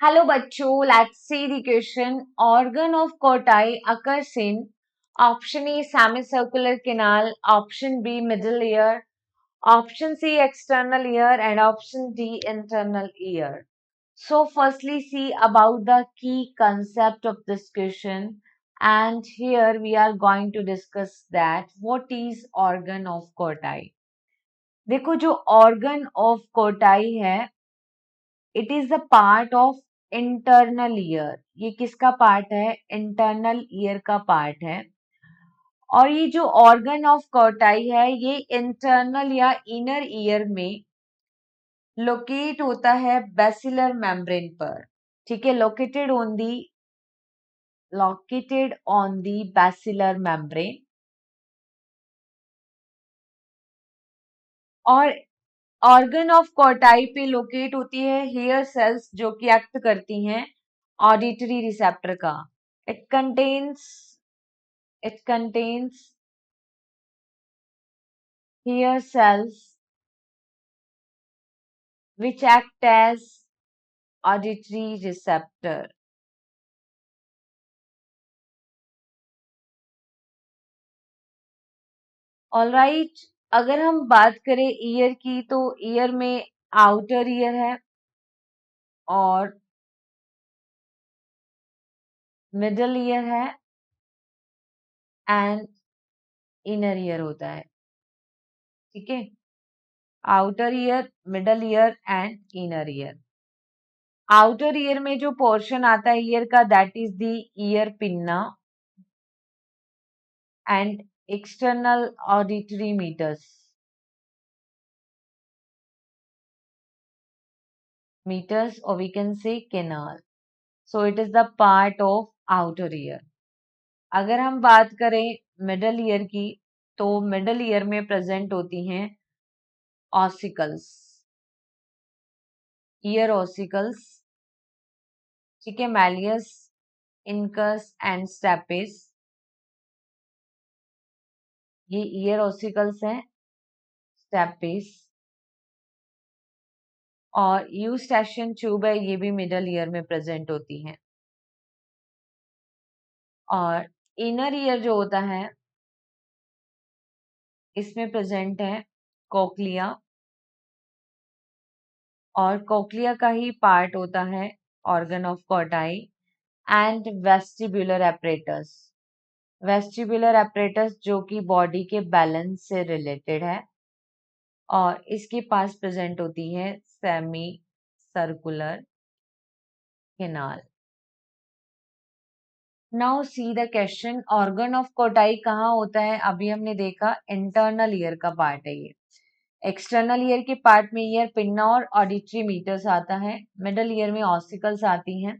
Hello बच्चों, let's see the question. Organ of Corti occurs in option A semicircular canal, option B middle ear, option C external ear, and option D internal ear. So firstly see about the key concept of this question, and here we are going to discuss that what is organ of Corti. देखो जो organ of Corti है, it is the part of internal ear. ये किसका part है? Internal ear का part है। और ये जो ऑर्गन ऑफ कोटाई है ये इंटरनल या इनर ईयर में लोकेट होता है बेसिलर मेम्ब्रेन पर। ठीक है, located on the basilar membrane. और ऑर्गन ऑफ कोटाई पे लोकेट होती है हेयर सेल्स जो कि एक्ट करती हैं ऑडिटरी रिसेप्टर का। It contains it contains hair cells which act as auditory receptor. Alright, अगर हम बात करें ईयर की तो ईयर में आउटर ईयर है और मिडल ईयर है एंड इनर ईयर होता है। ठीक है, outer ear, middle ear and inner ear. Outer ear में जो पोर्शन आता है ईयर का that is the ear pinna and external auditory meters or we can say canal. So it is the part of outer ear. अगर हम बात करें middle ear की तो मिडल ईयर में प्रेजेंट होती हैं ऑसिकल्स, ईयर ऑसिकल्स। ठीक है, मैलियस, इनकस एंड स्टेपिस, ये ईयर ऑसिकल्स हैं। स्टेपिस और यूस्टेशियन ट्यूब है, ये भी मिडल ईयर में प्रेजेंट होती हैं। और इनर ईयर जो होता है इसमें प्रेजेंट है कोक्लिया, और कोक्लिया का ही पार्ट होता है organ of Kotai and vestibular apparatus. Vestibular apparatus जो कि बॉडी के बैलेंस से रिलेटेड है और इसके पास प्रेजेंट होती है semi circular canal. Now see the question, organ of कोटाई कहाँ होता है? अभी हमने देखा इंटरनल ईयर का पार्ट है ये। एक्सटर्नल ईयर के पार्ट में ईयर पिन्ना और ऑडिटरी मीटर्स आता है। मिडल ईयर में ऑसिकल्स आती हैं।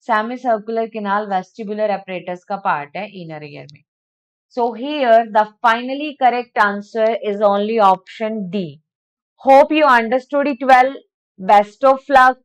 Semi circular canal vestibular apparatus का पार्ट है इनर ईयर में। So here the finally correct answer is only option D. Hope you understood it well. Best of luck.